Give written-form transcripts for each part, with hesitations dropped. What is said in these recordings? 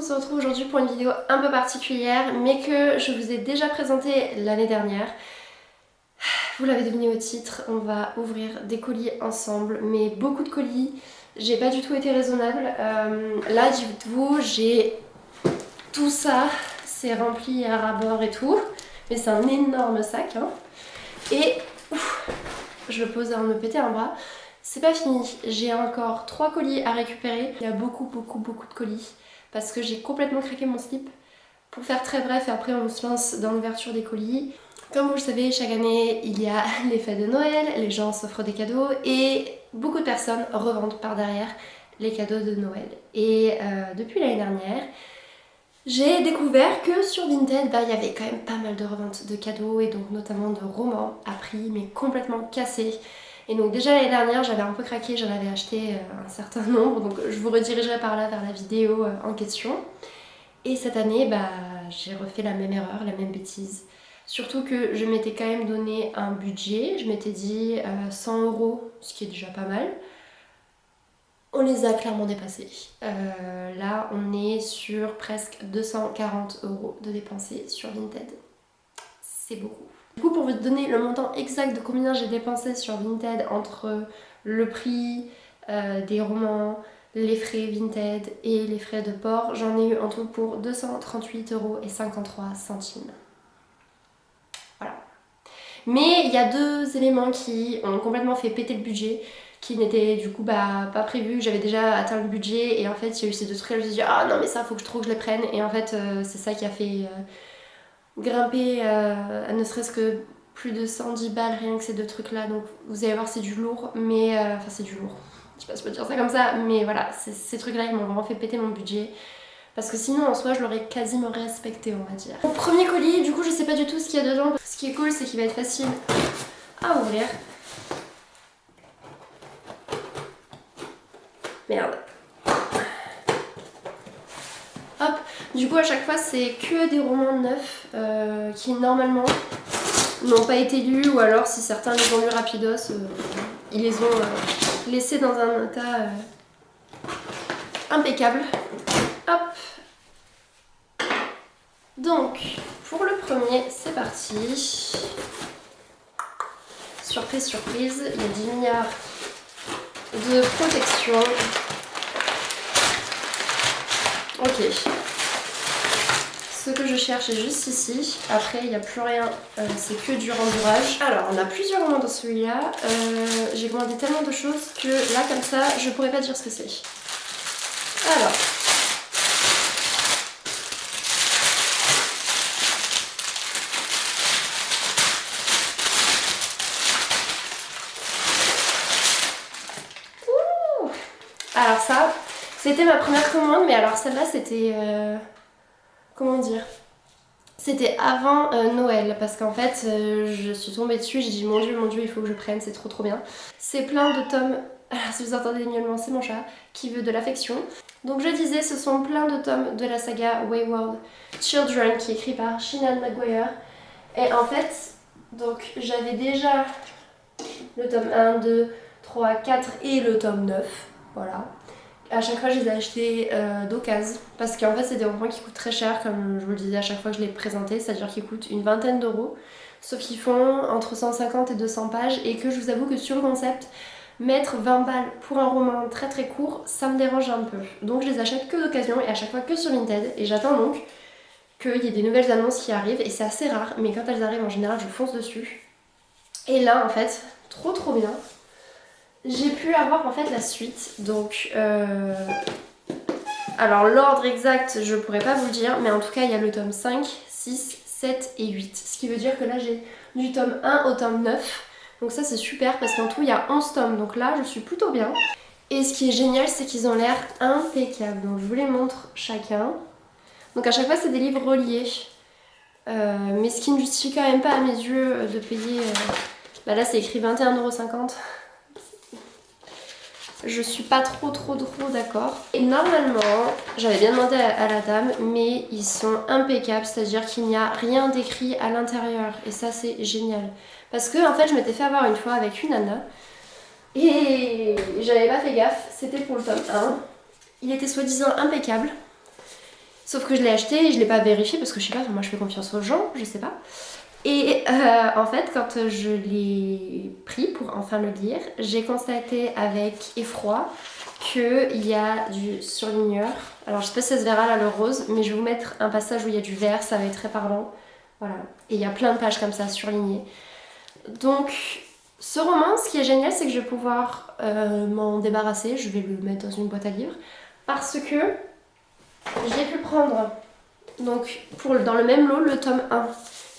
se retrouve aujourd'hui pour une vidéo un peu particulière, mais que je vous ai déjà présentée l'année dernière. Vous l'avez deviné au titre, on va ouvrir des colis ensemble, mais beaucoup de colis. J'ai pas du tout été raisonnable. Là, dites-vous, j'ai tout ça, c'est rempli à ras-bord et tout, mais c'est un énorme sac. Hein. Et je le pose avant de me péter un bras. C'est pas fini, j'ai encore 3 colis à récupérer. Il y a beaucoup de colis parce que j'ai complètement craqué mon slip. Pour faire très bref, et après on se lance dans l'ouverture des colis. Comme vous le savez, chaque année il y a les fêtes de Noël, les gens s'offrent des cadeaux et beaucoup de personnes revendent par derrière les cadeaux de Noël. Et depuis l'année dernière, j'ai découvert que sur Vinted, il y avait quand même pas mal de reventes de cadeaux et donc notamment de romans à prix mais complètement cassés. Et donc déjà l'année dernière j'avais un peu craqué, j'en avais acheté un certain nombre, donc je vous redirigerai par là vers la vidéo en question. Et cette année j'ai refait la même erreur, la même bêtise. Surtout que je m'étais quand même donné un budget, je m'étais dit 100 €, ce qui est déjà pas mal. On les a clairement dépassés. Là on est sur presque 240 € de dépensés sur Vinted. C'est beaucoup. Du coup, pour vous donner le montant exact de combien j'ai dépensé sur Vinted entre le prix des romans, les frais Vinted et les frais de port, j'en ai eu en tout pour 238,53 €. Voilà. Mais il y a deux éléments qui ont complètement fait péter le budget, qui n'étaient du coup pas prévus. J'avais déjà atteint le budget et en fait il y a eu ces deux trucs là, je me suis dit ah non mais ça faut que je les prenne et en fait c'est ça qui a fait grimper à ne serait-ce que plus de 110 balles rien que ces deux trucs là, donc vous allez voir c'est du lourd, mais enfin c'est du lourd, je sais pas si je peux dire ça comme ça, mais voilà, ces trucs là ils m'ont vraiment fait péter mon budget parce que sinon en soi je l'aurais quasiment respecté on va dire. Mon premier colis, du coup je sais pas du tout ce qu'il y a dedans. Ce qui est cool c'est qu'il va être facile à ouvrir. Merde. Hop, du coup à chaque fois c'est que des romans neufs qui normalement n'ont pas été lus, ou alors si certains les ont lus rapidos, ils les ont laissés dans un état impeccable. Hop. Donc pour le premier c'est parti. Surprise surprise, il y a 10 milliards de protection. Ok. Ce que je cherche est juste ici. Après, il n'y a plus rien. C'est que du rembourrage. Alors, on a plusieurs romans dans celui-là. J'ai commandé tellement de choses que là, comme ça, je pourrais pas dire ce que c'est. Alors. Ouh. Alors ça, c'était ma première commande, mais alors celle-là, c'était... comment dire, c'était avant Noël parce qu'en fait je suis tombée dessus, j'ai dit mon dieu il faut que je prenne, c'est trop bien. C'est plein de tomes, alors si vous entendez les miaulements c'est mon chat qui veut de l'affection. Donc je disais ce sont plein de tomes de la saga Wayward Children qui est écrit par Seanan McGuire. Et en fait donc j'avais déjà le tome 1, 2, 3, 4 et le tome 9, voilà. À chaque fois je les ai achetés d'occasion parce qu'en fait c'est des romans qui coûtent très cher comme je vous le disais à chaque fois que je les présentais, c'est-à-dire qu'ils coûtent une vingtaine d'euros, sauf qu'ils font entre 150 et 200 pages et que je vous avoue que sur le concept, mettre 20 balles pour un roman très court, ça me dérange un peu. Donc je les achète que d'occasion et à chaque fois que sur Vinted et j'attends donc qu'il y ait des nouvelles annonces qui arrivent et c'est assez rare mais quand elles arrivent en général je fonce dessus. Et là en fait, trop bien. J'ai pu avoir en fait la suite, donc alors l'ordre exact je pourrais pas vous le dire, mais en tout cas il y a le tome 5, 6, 7 et 8, ce qui veut dire que là j'ai du tome 1 au tome 9, donc ça c'est super parce qu'en tout il y a 11 tomes, donc là je suis plutôt bien. Et ce qui est génial c'est qu'ils ont l'air impeccables, donc je vous les montre chacun. Donc à chaque fois c'est des livres reliés, mais ce qui ne justifie quand même pas à mes yeux de payer, là c'est écrit 21,50 €. Je suis pas trop d'accord. Et normalement, j'avais bien demandé à la dame, mais ils sont impeccables, c'est-à-dire qu'il n'y a rien d'écrit à l'intérieur. Et ça c'est génial. Parce que en fait je m'étais fait avoir une fois avec une nana et j'avais pas fait gaffe, c'était pour le tome 1. Il était soi-disant impeccable. Sauf que je l'ai acheté et je l'ai pas vérifié parce que je sais pas, moi je fais confiance aux gens, je sais pas. Et en fait, quand je l'ai pris pour enfin le lire, j'ai constaté avec effroi qu'il y a du surligneur. Alors je sais pas si ça se verra là le rose, mais je vais vous mettre un passage où il y a du vert, ça va être très parlant. Voilà. Et il y a plein de pages comme ça surlignées. Donc ce roman, ce qui est génial, c'est que je vais pouvoir m'en débarrasser. Je vais le mettre dans une boîte à livres. Parce que j'ai pu prendre donc dans le même lot le tome 1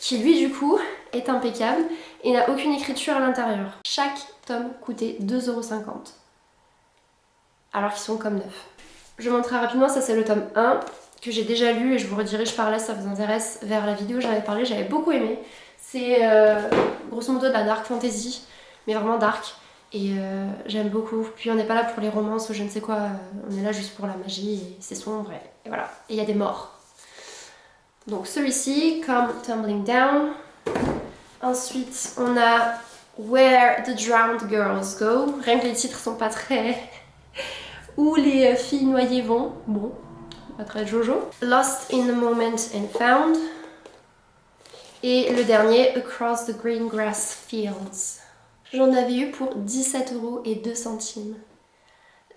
qui lui du coup est impeccable et n'a aucune écriture à l'intérieur. Chaque tome coûtait 2,50 € alors qu'ils sont comme neufs. Je vous montrerai rapidement, ça c'est le tome 1 que j'ai déjà lu et je vous redirige par là si ça vous intéresse vers la vidéo, j'en avais parlé, j'avais beaucoup aimé. C'est grosso modo de la dark fantasy, mais vraiment dark. Et j'aime beaucoup. Puis on n'est pas là pour les romances ou je ne sais quoi, on est là juste pour la magie et c'est sombre et voilà. Et il y a des morts. Donc celui-ci, Come Tumbling Down. Ensuite, on a Where the Drowned Girls Go. Rien que les titres sont pas très... Où les filles noyées vont. Bon, pas très Jojo. Lost in the Moment and Found. Et le dernier, Across the Green Grass Fields. J'en avais eu pour 17,02 €.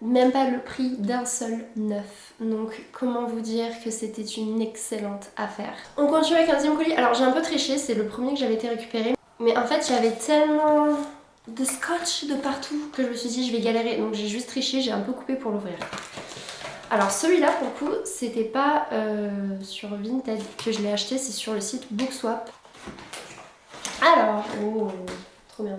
Même pas le prix d'un seul neuf. Donc comment vous dire que c'était une excellente affaire. On continue avec un deuxième colis. Alors j'ai un peu triché, c'est le premier que j'avais été récupéré. Mais en fait j'avais tellement de scotch de partout que je me suis dit je vais galérer. Donc j'ai juste triché, j'ai un peu coupé pour l'ouvrir. Alors celui-là pour le coup c'était pas sur Vinted que je l'ai acheté, c'est sur le site Bookswap. Alors, oh, trop bien.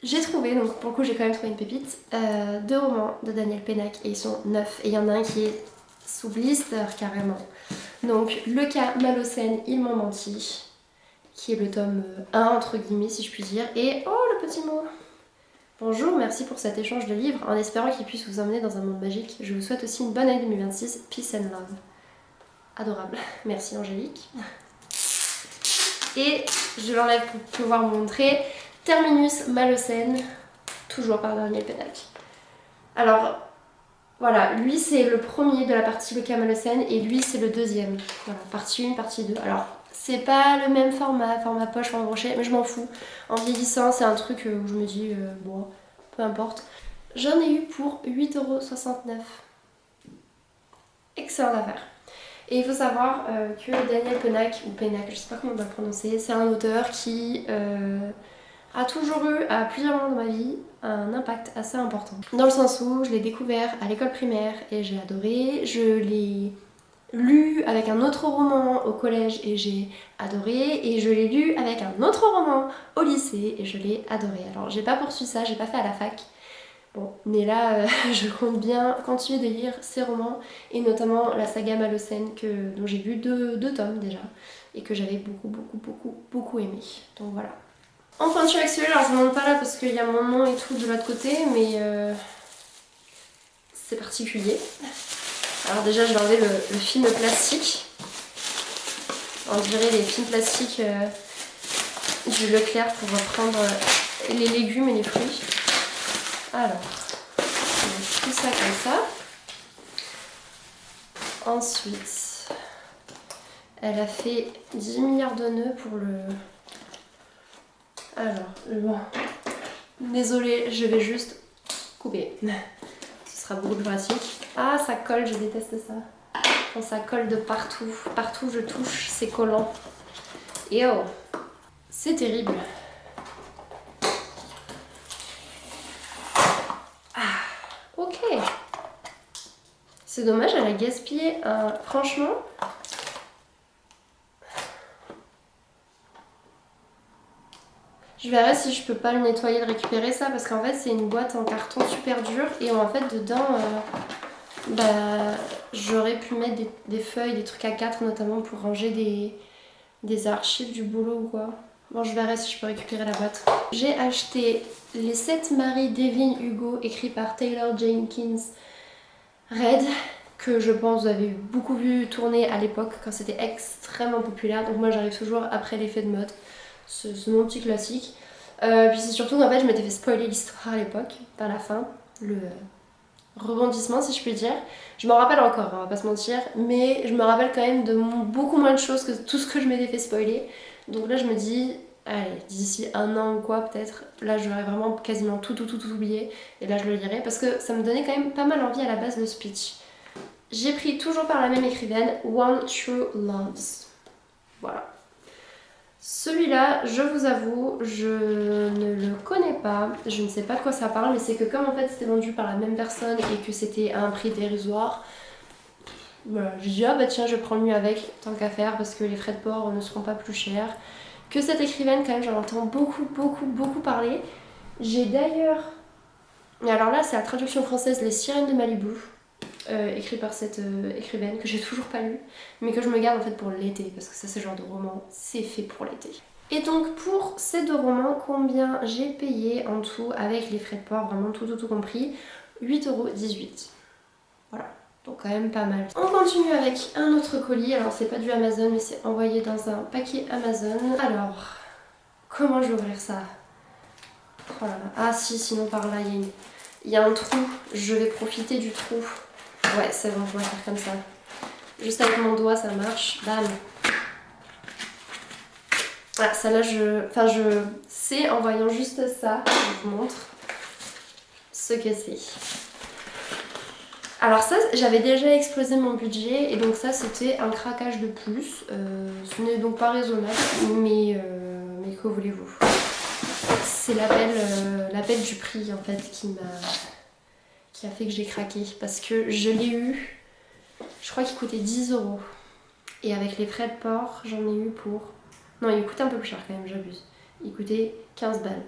J'ai trouvé, donc pour le coup j'ai quand même trouvé une pépite, 2 romans de Daniel Pénac et ils sont neufs. Et il y en a un qui est sous blister carrément. Donc Le cas Malocène, Ils m'ont menti, qui est le tome 1 entre guillemets si je puis dire. Et oh le petit mot. Bonjour, merci pour cet échange de livres, en espérant qu'il puisse vous emmener dans un monde magique. Je vous souhaite aussi une bonne année 2026, peace and love. Adorable, merci Angélique. Et je l'enlève pour pouvoir vous montrer. Terminus Malocène, toujours par Daniel Pénac. Alors, voilà, lui c'est le premier de la partie Le cas Malocène et lui c'est le deuxième. Voilà, partie 1, partie 2. Alors, c'est pas le même format poche, format brochet, mais je m'en fous. En vieillissant, c'est un truc où je me dis, bon, peu importe. J'en ai eu pour 8,69 €. Excellente affaire. Et il faut savoir que Daniel Pénac, ou Pénac, je sais pas comment on doit le prononcer, c'est un auteur qui a toujours eu, à plusieurs moments de ma vie, un impact assez important. Dans le sens où je l'ai découvert à l'école primaire et j'ai adoré, je l'ai lu avec un autre roman au collège et j'ai adoré, et je l'ai lu avec un autre roman au lycée et je l'ai adoré. Alors j'ai pas poursuivi ça, j'ai pas fait à la fac. Bon, mais là, je compte bien continuer de lire ces romans, et notamment la saga Malocène, dont j'ai vu deux tomes déjà, et que j'avais beaucoup aimé. Donc voilà. On continue avec celui-là, alors je ne montre pas là parce qu'il y a mon nom et tout de l'autre côté, mais c'est particulier. Alors déjà, je vais enlever le film plastique. On dirait les films plastiques du Leclerc pour reprendre les légumes et les fruits. Alors, on met tout ça comme ça. Ensuite, elle a fait 10 milliards de nœuds pour le... Alors, bon, désolée, je vais juste couper. Ce sera beaucoup plus pratique. Ah, ça colle, je déteste ça. Quand ça colle de partout. Partout où je touche, c'est collant. Et oh, c'est terrible. Ok. C'est dommage, elle a gaspillé un... Franchement... Je verrai si je peux pas le nettoyer, le récupérer ça, parce qu'en fait c'est une boîte en carton super dur et en fait dedans j'aurais pu mettre des feuilles, des trucs A4 notamment pour ranger des archives du boulot ou quoi. Bon, je verrai si je peux récupérer la boîte. J'ai acheté Les 7 maris d'Evelyn Hugo, écrit par Taylor Jenkins Reid, que je pense vous avez beaucoup vu tourner à l'époque quand c'était extrêmement populaire. Donc moi j'arrive toujours après l'effet de mode. C'est mon petit classique. Puis c'est surtout qu'en fait je m'étais fait spoiler l'histoire à l'époque, par la fin, le rebondissement si je puis dire. Je m'en rappelle encore, on va pas se mentir, mais je me rappelle quand même de beaucoup moins de choses que tout ce que je m'étais fait spoiler. Donc là je me dis, allez, d'ici un an ou quoi peut-être, là j'aurais vraiment quasiment tout oublié et là je le lirai parce que ça me donnait quand même pas mal envie à la base le speech. J'ai pris toujours par la même écrivaine, One True Loves. Voilà. Celui-là, je vous avoue, je ne le connais pas, je ne sais pas de quoi ça parle, mais c'est que comme en fait c'était vendu par la même personne et que c'était à un prix dérisoire, voilà, je dis ah bah tiens je prends le mieux avec, tant qu'à faire, parce que les frais de port ne seront pas plus chers. Que cette écrivaine quand même, j'en entends beaucoup parler. J'ai d'ailleurs, et alors là c'est la traduction française, Les Sirènes de Malibu. Écrit par cette écrivaine que j'ai toujours pas lu, mais que je me garde en fait pour l'été, parce que ça c'est le genre de roman, c'est fait pour l'été. Et donc pour ces deux romans, combien j'ai payé en tout avec les frais de port, vraiment tout compris, 8,18€. Voilà, donc quand même pas mal. On continue avec un autre colis, alors c'est pas du Amazon mais c'est envoyé dans un paquet Amazon. Alors, comment je vais ouvrir ça? Oh là là. Ah si, sinon par là il y a un trou, je vais profiter du trou. Ouais, c'est bon, je vais faire comme ça. Juste avec mon doigt, ça marche. Bam. Ah, celle-là, je sais en voyant juste ça, je vous montre ce que c'est. Alors ça, j'avais déjà explosé mon budget et donc ça, c'était un craquage de plus. Ce n'est donc pas raisonnable, mais que voulez-vous? C'est l'appel du prix en fait qui a fait que j'ai craqué parce que je l'ai eu, je crois qu'il coûtait 10€. Et avec les frais de port, j'en ai eu pour... Non, il coûtait un peu plus cher quand même, j'abuse. Il coûtait 15 balles.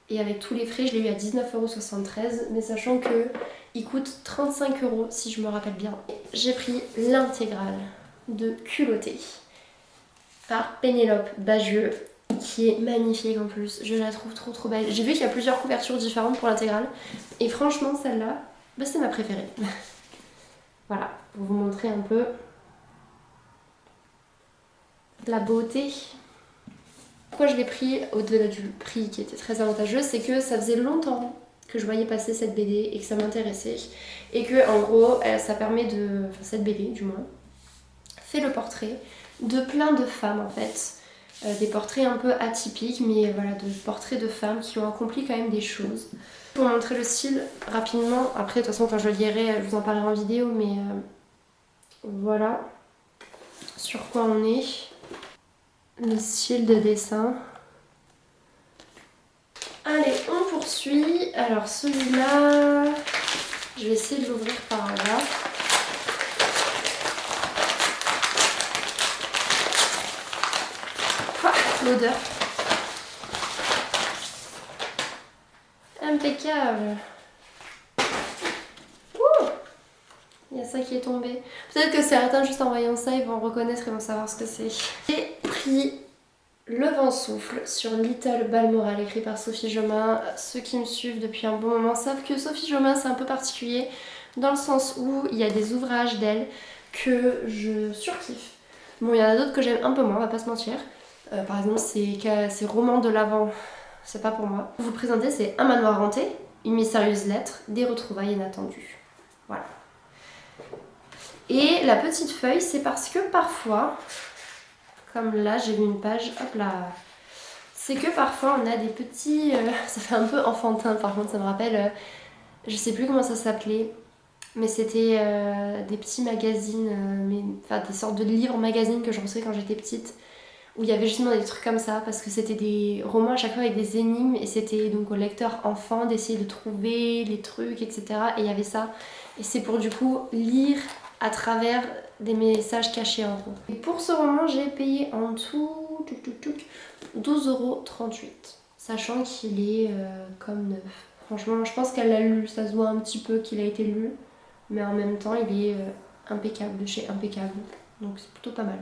Et avec tous les frais, je l'ai eu à 19,73€, mais sachant que il coûte 35€ si je me rappelle bien. J'ai pris l'intégrale de Culotté par Pénélope Bagieux, qui est magnifique en plus. Je la trouve trop belle. J'ai vu qu'il y a plusieurs couvertures différentes pour l'intégrale. Et franchement, celle-là, bah, c'est ma préférée. Voilà, pour vous montrer un peu la beauté. Pourquoi je l'ai pris au-delà du prix qui était très avantageux, c'est que ça faisait longtemps que je voyais passer cette BD et que ça m'intéressait. Et que en gros, ça permet de... Enfin, cette BD du moins, fait le portrait de plein de femmes en fait. Des portraits un peu atypiques, mais voilà, de portraits de femmes qui ont accompli quand même des choses. Pour montrer le style rapidement, après de toute façon quand je le lirai, je vous en parlerai en vidéo, mais voilà sur quoi on est. Le style de dessin. Allez, on poursuit. Alors celui-là, je vais essayer de l'ouvrir par là. L'odeur. Impeccable. Ouh, il y a ça qui est tombé. Peut-être que certains, juste en voyant ça, ils vont reconnaître et vont savoir ce que c'est. J'ai pris Le Vent Souffle sur Little Balmoral, écrit par Sophie Jomain. Ceux qui me suivent depuis un bon moment savent que Sophie Jomain, c'est un peu particulier, dans le sens où il y a des ouvrages d'elle que je surkiffe. Bon, il y en a d'autres que j'aime un peu moins, on va pas se mentir. Par exemple, ces romans de l'Avent, c'est pas pour moi. Pour vous présenter, c'est Un manoir hanté, Une mystérieuse lettre, Des retrouvailles inattendues. Voilà. Et la petite feuille, c'est parce que parfois, comme là, j'ai vu une page, hop là, c'est que parfois on a des petits... ça fait un peu enfantin, par contre, ça me rappelle... je sais plus comment ça s'appelait, mais c'était des petits magazines, enfin des sortes de livres magazines que je recevais quand j'étais petite, où il y avait justement des trucs comme ça, parce que c'était des romans à chaque fois avec des énigmes, et c'était donc au lecteur enfant d'essayer de trouver les trucs, etc. Et il y avait ça, et c'est pour du coup lire à travers des messages cachés en gros. Et pour ce roman, j'ai payé en tout 12,38€, sachant qu'il est comme neuf. Franchement, je pense qu'elle l'a lu, ça se voit un petit peu qu'il a été lu, mais en même temps, il est impeccable, de chez Impeccable, donc c'est plutôt pas mal.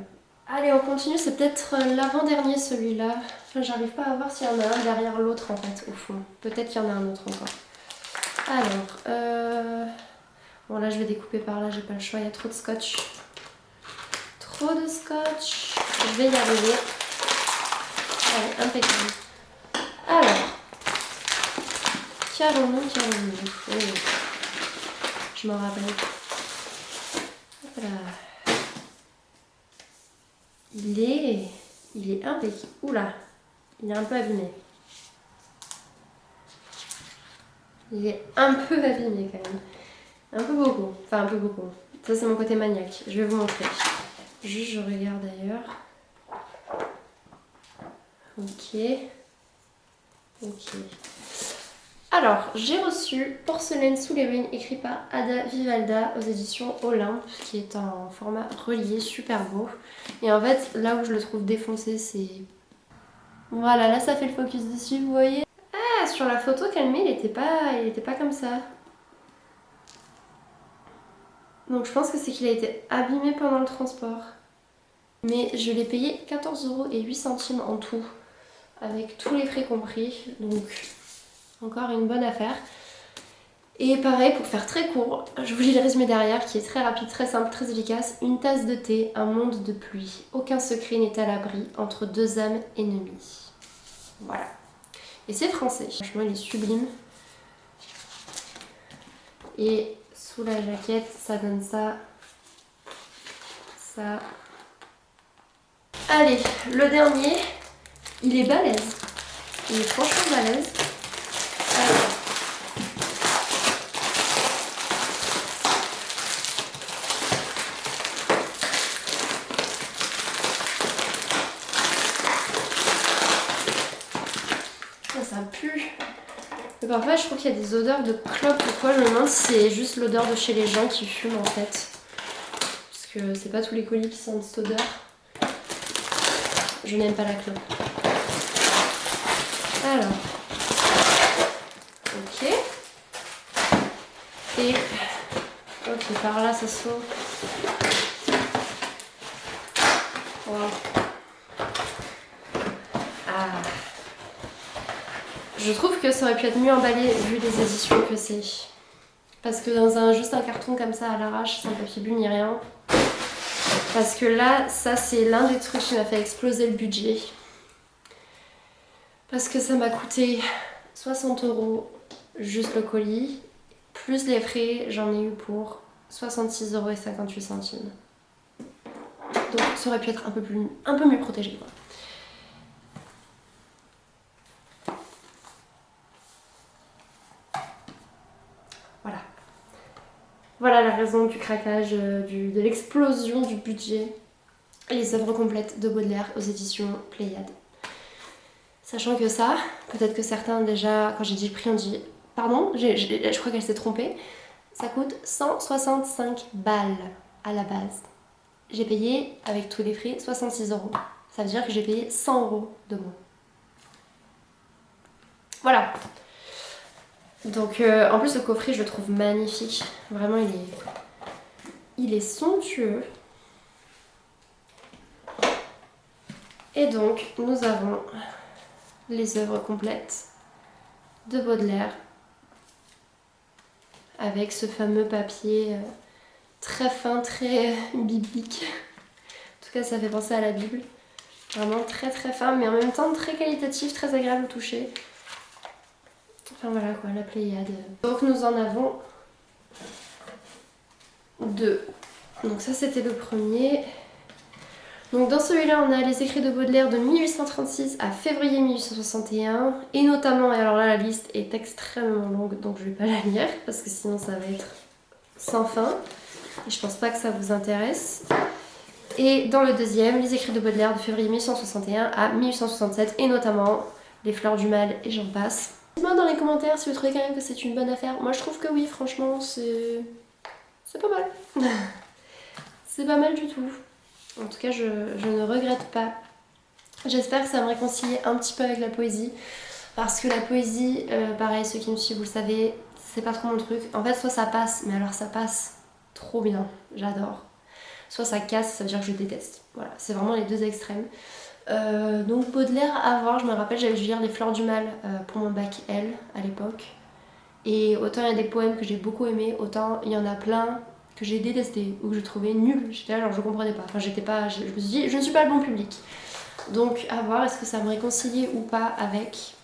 Allez, on continue, c'est peut-être l'avant-dernier celui-là. Enfin, j'arrive pas à voir s'il y en a un derrière l'autre en fait, au fond. Peut-être qu'il y en a un autre encore. Alors, bon là je vais découper par là, j'ai pas le choix, il y a trop de scotch. Trop de scotch. Je vais y arriver. Allez, impeccable. Alors, qu'avons-nous oh. je m'en rappelle. Voilà. Il est impeccable. Oula, il est un peu abîmé. Il est un peu abîmé quand même. Un peu beaucoup. Enfin, un peu beaucoup. Ça, c'est mon côté maniaque. Je vais vous montrer. Juste, je regarde ailleurs. Ok. Ok. Alors, j'ai reçu Porcelaine sous les ruines, écrit par Ada Vivalda aux éditions Olympe, qui est en format relié, super beau. Et en fait, là où je le trouve défoncé, c'est... Voilà, là ça fait le focus dessus, vous voyez? Ah, sur la photo qu'elle met, il était pas comme ça. Donc je pense que c'est qu'il a été abîmé pendant le transport. Mais je l'ai payé 14,08 € en tout, avec tous les frais compris. Donc encore une bonne affaire. Et pareil, pour faire très court, je vous lis le résumé derrière qui est très rapide, très simple, très efficace. Une tasse de thé, un monde de pluie. Aucun secret n'est à l'abri entre deux âmes ennemies. Voilà. Et c'est français. Franchement, il est sublime. Et sous la jaquette, ça donne ça. Ça. Allez, le dernier, il est balèze. Il est franchement balèze. Allez. Ça pue. Mais parfois je trouve qu'il y a des odeurs de clope ou quoi. Je me demande si c'est juste l'odeur de chez les gens qui fument en fait. Parce que c'est pas tous les colis qui sentent cette odeur. Je n'aime pas la clope. Alors. Ok. Et... Ok, par là ça s'ouvre. Wow. Ah. Je trouve que ça aurait pu être mieux emballé vu les éditions que c'est. Parce que dans juste un carton comme ça à l'arrache, sans papier bulle ni rien. Parce que là, ça c'est l'un des trucs qui m'a fait exploser le budget. Parce que ça m'a coûté 60 € juste le colis. Plus les frais, j'en ai eu pour 66,58 €. Donc ça aurait pu être un peu mieux protégé quoi. Voilà. Voilà la raison du craquage, de l'explosion du budget. Les œuvres complètes de Baudelaire aux éditions Pléiade. Sachant que ça, peut-être que certains déjà, quand j'ai dit le prix, on dit pardon, je crois qu'elle s'est trompée. Ça coûte 165 balles à la base. J'ai payé, avec tous les frais, 66 €. Ça veut dire que j'ai payé 100 € de moins. Voilà. Donc en plus le coffret je le trouve magnifique. Vraiment il est somptueux. Et donc nous avons les œuvres complètes de Baudelaire avec ce fameux papier très fin, très biblique. En tout cas ça fait penser à la Bible. Vraiment très très fin mais en même temps très qualitatif, très agréable au toucher. Enfin voilà quoi, la Pléiade. Donc nous en avons deux. Donc ça c'était le premier. Donc dans celui-là on a les écrits de Baudelaire de 1836 à février 1861. Et notamment, et alors là la liste est extrêmement longue donc je vais pas la lire parce que sinon ça va être sans fin. Et je pense pas que ça vous intéresse. Et dans le deuxième, les écrits de Baudelaire de février 1861 à 1867 et notamment Les Fleurs du Mal et j'en passe. Dites-moi dans les commentaires si vous trouvez quand même que c'est une bonne affaire. Moi je trouve que oui, franchement c'est pas mal. C'est pas mal du tout. En tout cas je ne regrette pas. J'espère que ça va me réconcilier un petit peu avec la poésie. Parce que la poésie, pareil ceux qui me suivent vous le savez, c'est pas trop mon truc. En fait soit ça passe, mais alors ça passe trop bien, j'adore. Soit ça casse, ça veut dire que je déteste. Voilà, c'est vraiment les deux extrêmes. Donc Baudelaire à voir, je me rappelle j'avais dû lire Les Fleurs du Mal pour mon bac L à l'époque. Et autant il y a des poèmes que j'ai beaucoup aimés, autant il y en a plein que j'ai détestés ou que je trouvais nuls. J'étais là genre je comprenais pas, enfin j'étais pas, je me suis dit je ne suis pas le bon public. Donc à voir est-ce que ça me réconcilie ou pas avec.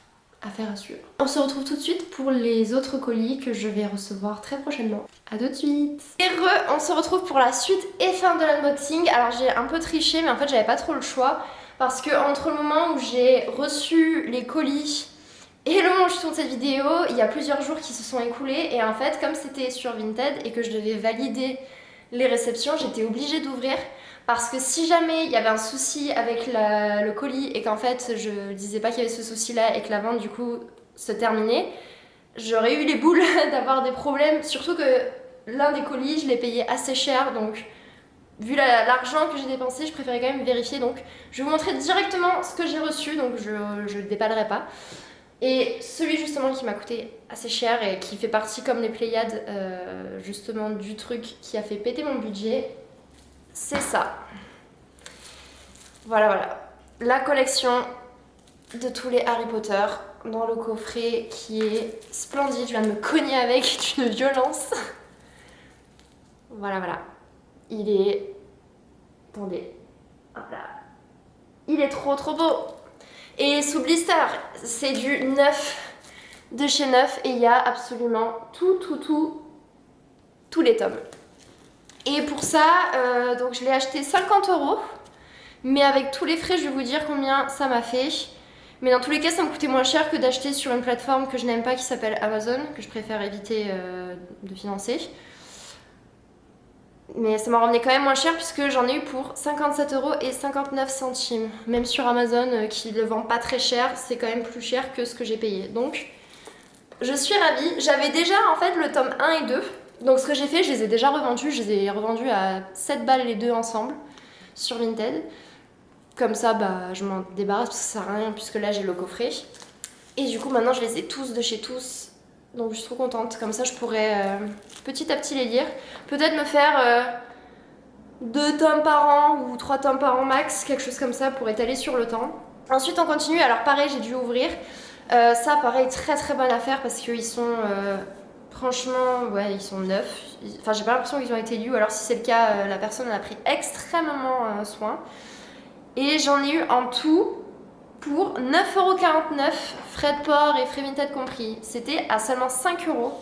affaire à suivre. On se retrouve tout de suite pour les autres colis que je vais recevoir très prochainement. A tout de suite. Et on se retrouve pour la suite et fin de l'unboxing. Alors j'ai un peu triché mais en fait j'avais pas trop le choix parce que entre le moment où j'ai reçu les colis et le moment où je tourne cette vidéo, il y a plusieurs jours qui se sont écoulés et en fait comme c'était sur Vinted et que je devais valider les réceptions, j'étais obligée d'ouvrir parce que si jamais il y avait un souci avec le colis et qu'en fait je disais pas qu'il y avait ce souci là et que la vente du coup se terminait, j'aurais eu les boules d'avoir des problèmes, surtout que l'un des colis je l'ai payé assez cher donc vu l'argent que j'ai dépensé je préférais quand même vérifier, donc je vais vous montrer directement ce que j'ai reçu, donc je le déballerai pas. Et celui justement qui m'a coûté assez cher et qui fait partie comme les Pléiades justement du truc qui a fait péter mon budget, c'est ça. Voilà, la collection de tous les Harry Potter dans le coffret qui est splendide. Je viens de me cogner avec d'une violence. Voilà. Il est... Attendez. Voilà. Il est trop beau. Et sous blister, c'est du neuf de chez Neuf et il y a absolument tous les tomes. Et pour ça, donc je l'ai acheté 50 €, mais avec tous les frais, je vais vous dire combien ça m'a fait. Mais dans tous les cas, ça me coûtait moins cher que d'acheter sur une plateforme que je n'aime pas qui s'appelle Amazon, que je préfère éviter de financer. Mais ça m'a ramené quand même moins cher puisque j'en ai eu pour 57,59 €. Même sur Amazon qui le vend pas très cher, c'est quand même plus cher que ce que j'ai payé. Donc je suis ravie. J'avais déjà en fait le tome 1 et 2. Donc ce que j'ai fait, je les ai déjà revendus. Je les ai revendus à 7 balles les deux ensemble sur Vinted. Comme ça, je m'en débarrasse parce que ça sert à rien puisque là j'ai le coffret. Et du coup maintenant je les ai tous de chez Tous. Donc je suis trop contente, comme ça je pourrais petit à petit les lire. Peut-être me faire 2 tomes par an ou 3 tomes par an max, quelque chose comme ça pour étaler sur le temps. Ensuite on continue, alors pareil j'ai dû ouvrir. Ça pareil très bonne affaire parce qu'ils sont franchement, ouais ils sont neufs. Enfin j'ai pas l'impression qu'ils ont été lus, alors si c'est le cas la personne en a pris extrêmement soin. Et j'en ai eu en tout pour 9,49 €, frais de port et frais Vinted compris. C'était à seulement 5 €,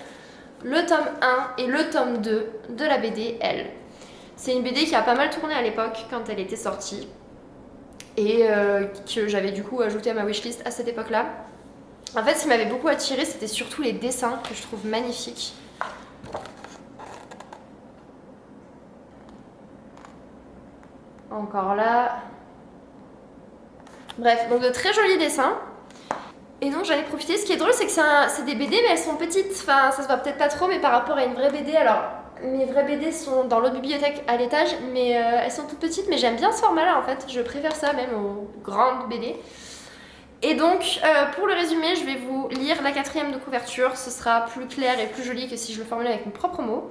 le tome 1 et le tome 2 de la BD Elle. C'est une BD qui a pas mal tourné à l'époque quand elle était sortie et que j'avais du coup ajouté à ma wishlist à cette époque-là. En fait, ce qui m'avait beaucoup attiré, c'était surtout les dessins que je trouve magnifiques. Encore là... Bref, donc de très jolis dessins. Et donc j'en ai profité. Ce qui est drôle, c'est que c'est des BD, mais elles sont petites. Enfin, ça se voit peut-être pas trop, mais par rapport à une vraie BD, alors mes vraies BD sont dans l'autre bibliothèque à l'étage, mais elles sont toutes petites. Mais j'aime bien ce format-là en fait. Je préfère ça même aux grandes BD. Et donc, pour le résumé, je vais vous lire la 4e de couverture. Ce sera plus clair et plus joli que si je le formulais avec mes propres mots.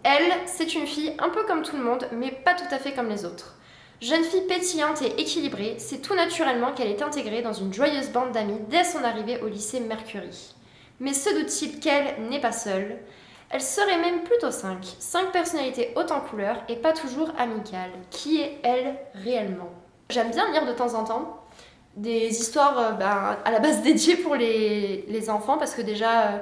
Elle, c'est une fille un peu comme tout le monde, mais pas tout à fait comme les autres. Jeune fille pétillante et équilibrée, c'est tout naturellement qu'elle est intégrée dans une joyeuse bande d'amis dès son arrivée au lycée Mercury. Mais se doute-t-il qu'elle n'est pas seule? Elle serait même plutôt 5 personnalités hautes en couleurs et pas toujours amicales. Qui est elle réellement? J'aime bien lire de temps en temps des histoires à la base dédiées pour les enfants parce que déjà...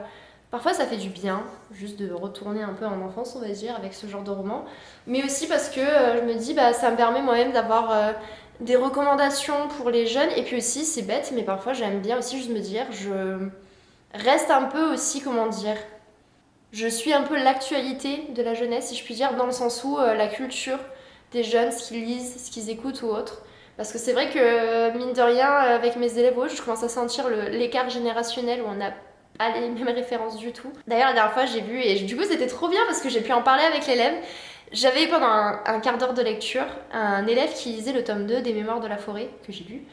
Parfois ça fait du bien, juste de retourner un peu en enfance on va dire avec ce genre de roman. Mais aussi parce que je me dis ça me permet moi-même d'avoir des recommandations pour les jeunes. Et puis aussi c'est bête mais parfois j'aime bien aussi juste me dire, je reste un peu aussi comment dire, je suis un peu l'actualité de la jeunesse si je puis dire, dans le sens où la culture des jeunes, ce qu'ils lisent, ce qu'ils écoutent ou autre. Parce que c'est vrai que mine de rien avec mes élèves je commence à sentir l'écart générationnel où on a pas les mêmes références du tout. D'ailleurs la dernière fois j'ai vu et du coup c'était trop bien parce que j'ai pu en parler avec l'élève. J'avais pendant un quart d'heure de lecture un élève qui lisait le tome 2 des Mémoires de la forêt que j'ai lu.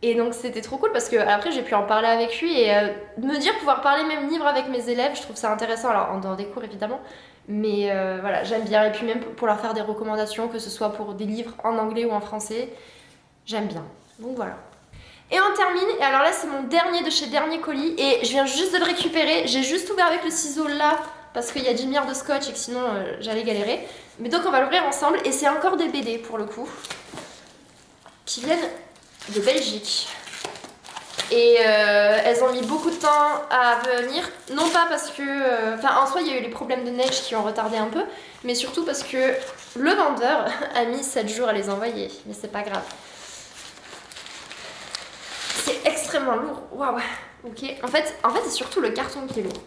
Et donc c'était trop cool parce que après j'ai pu en parler avec lui et me dire pouvoir parler même livre avec mes élèves, je trouve ça intéressant, alors en dehors des cours évidemment. Mais voilà, j'aime bien et puis même pour leur faire des recommandations, que ce soit pour des livres en anglais ou en français, j'aime bien. Donc voilà. Et on termine, et alors là c'est mon dernier de chez Dernier Colis et je viens juste de le récupérer, j'ai juste ouvert avec le ciseau là parce qu'il y a 10 milliards de scotch et que sinon j'allais galérer. Mais donc on va l'ouvrir ensemble et c'est encore des BD pour le coup qui viennent de Belgique. Et elles ont mis beaucoup de temps à venir, non pas parce que... Enfin, en soi, il y a eu les problèmes de neige qui ont retardé un peu, mais surtout parce que le vendeur a mis 7 jours à les envoyer. Mais c'est pas grave. C'est extrêmement lourd. Waouh. Ok. En fait, c'est surtout le carton qui est lourd.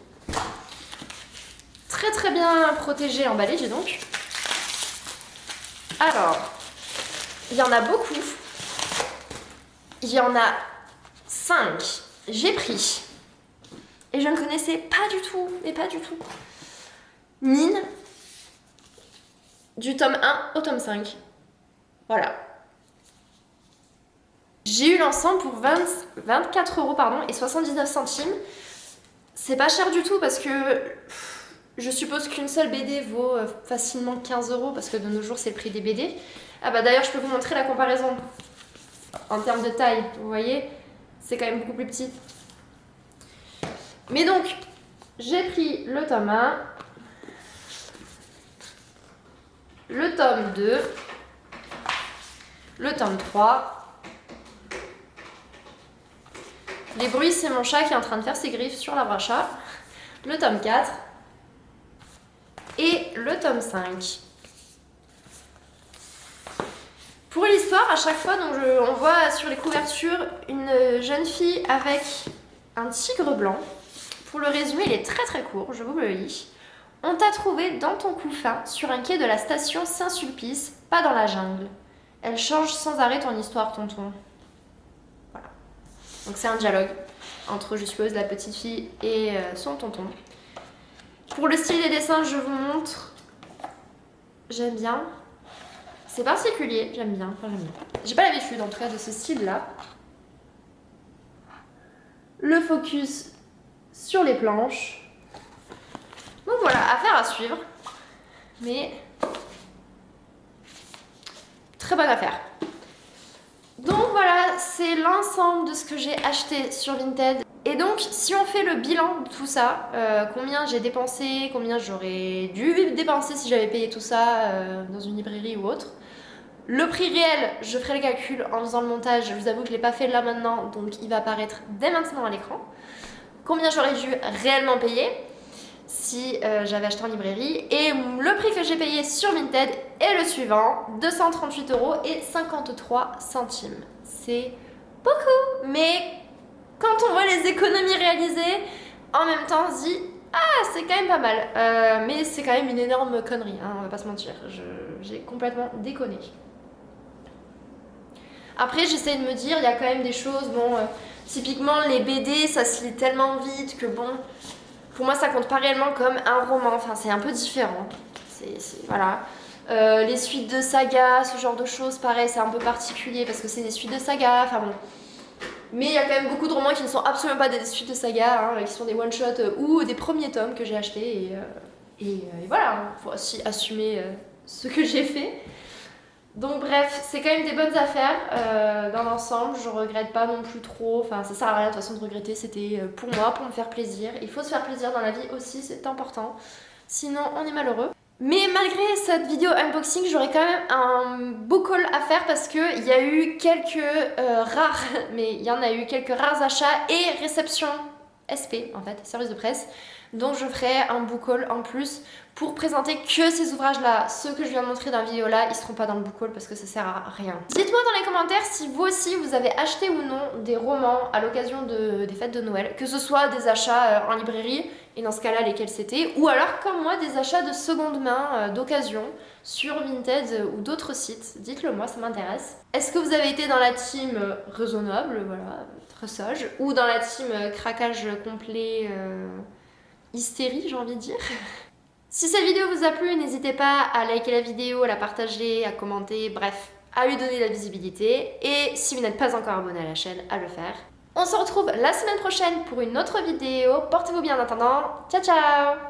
Très très bien protégé, emballé, dis donc. Alors, il y en a beaucoup. Il y en a 5. J'ai pris. Et je ne connaissais pas du tout, mais pas du tout. Mine. Du tome 1 au tome 5. Voilà. J'ai eu l'ensemble pour 24 € pardon, et 79 centimes. C'est pas cher du tout parce que je suppose qu'une seule BD vaut facilement 15 € parce que de nos jours c'est le prix des BD. Ah bah d'ailleurs je peux vous montrer la comparaison en termes de taille, vous voyez, c'est quand même beaucoup plus petit. Mais donc, j'ai pris le tome 1, le tome 2, le tome 3. Les bruits, c'est mon chat qui est en train de faire ses griffes sur l'arbre à chat. Le tome 4 et le tome 5. Pour l'histoire, à chaque fois, donc on voit sur les couvertures une jeune fille avec un tigre blanc. Pour le résumé, il est très très court, je vous le lis. On t'a trouvé dans ton couffin sur un quai de la station Saint-Sulpice, pas dans la jungle. Elle change sans arrêt ton histoire, tonton. Voilà. Donc c'est un dialogue entre, je suppose, la petite fille et son tonton. Pour le style des dessins, je vous montre. J'aime bien. C'est particulier, j'aime bien. Enfin, j'aime bien. J'ai pas l'habitude en tout cas de ce style-là. Le focus sur les planches. Donc voilà, affaire à suivre. Mais très bonne affaire. Donc voilà, c'est l'ensemble de ce que j'ai acheté sur Vinted. Et donc, si on fait le bilan de tout ça, combien j'ai dépensé, combien j'aurais dû dépenser si j'avais payé tout ça dans une librairie ou autre. Le prix réel, je ferai le calcul en faisant le montage. Je vous avoue que je ne l'ai pas fait là maintenant, donc il va apparaître dès maintenant à l'écran. Combien j'aurais dû réellement payer si j'avais acheté en librairie. Et le prix que j'ai payé sur Vinted est le suivant, 238 € et 53 centimes. C'est beaucoup, mais quand on voit les économies réalisées, en même temps on se dit « Ah, c'est quand même pas mal mais c'est quand même une énorme connerie, hein, on va pas se mentir. J'ai complètement déconné. Après, j'essaie de me dire, il y a quand même des choses, bon, typiquement les BD, ça se lit tellement vite que bon, pour moi ça compte pas réellement comme un roman, enfin c'est un peu différent. Voilà. Les suites de sagas, ce genre de choses, pareil, c'est un peu particulier parce que c'est des suites de sagas, enfin bon. Mais il y a quand même beaucoup de romans qui ne sont absolument pas des suites de sagas, hein, qui sont des one-shots ou des premiers tomes que j'ai achetés. Et voilà, il faut aussi assumer ce que j'ai fait. Donc bref, c'est quand même des bonnes affaires dans l'ensemble, je regrette pas non plus trop, enfin ça sert à rien de toute façon de regretter, c'était pour moi, pour me faire plaisir. Il faut se faire plaisir dans la vie aussi, c'est important, sinon on est malheureux. Mais malgré cette vidéo unboxing, j'aurais quand même un book haul à faire parce qu'il y a eu quelques rares, mais il y en a eu quelques rares achats et réception SP en fait, service de presse. Donc je ferai un book haul en plus pour présenter que ces ouvrages-là. Ceux que je viens de montrer dans la vidéo là, ils seront pas dans le book haul parce que ça sert à rien. Dites-moi dans les commentaires si vous aussi vous avez acheté ou non des romans à l'occasion des fêtes de Noël, que ce soit des achats en librairie, et dans ce cas-là lesquels c'était, ou alors comme moi des achats de seconde main, d'occasion, sur Vinted ou d'autres sites. Dites-le moi, ça m'intéresse. Est-ce que vous avez été dans la team raisonnable, voilà, très sage, ou dans la team craquage complet, hystérie j'ai envie de dire. Si cette vidéo vous a plu, n'hésitez pas à liker la vidéo, à la partager, à commenter, bref, à lui donner de la visibilité. Et si vous n'êtes pas encore abonné à la chaîne, à le faire. On se retrouve la semaine prochaine pour une autre vidéo. Portez-vous bien en attendant. Ciao ciao!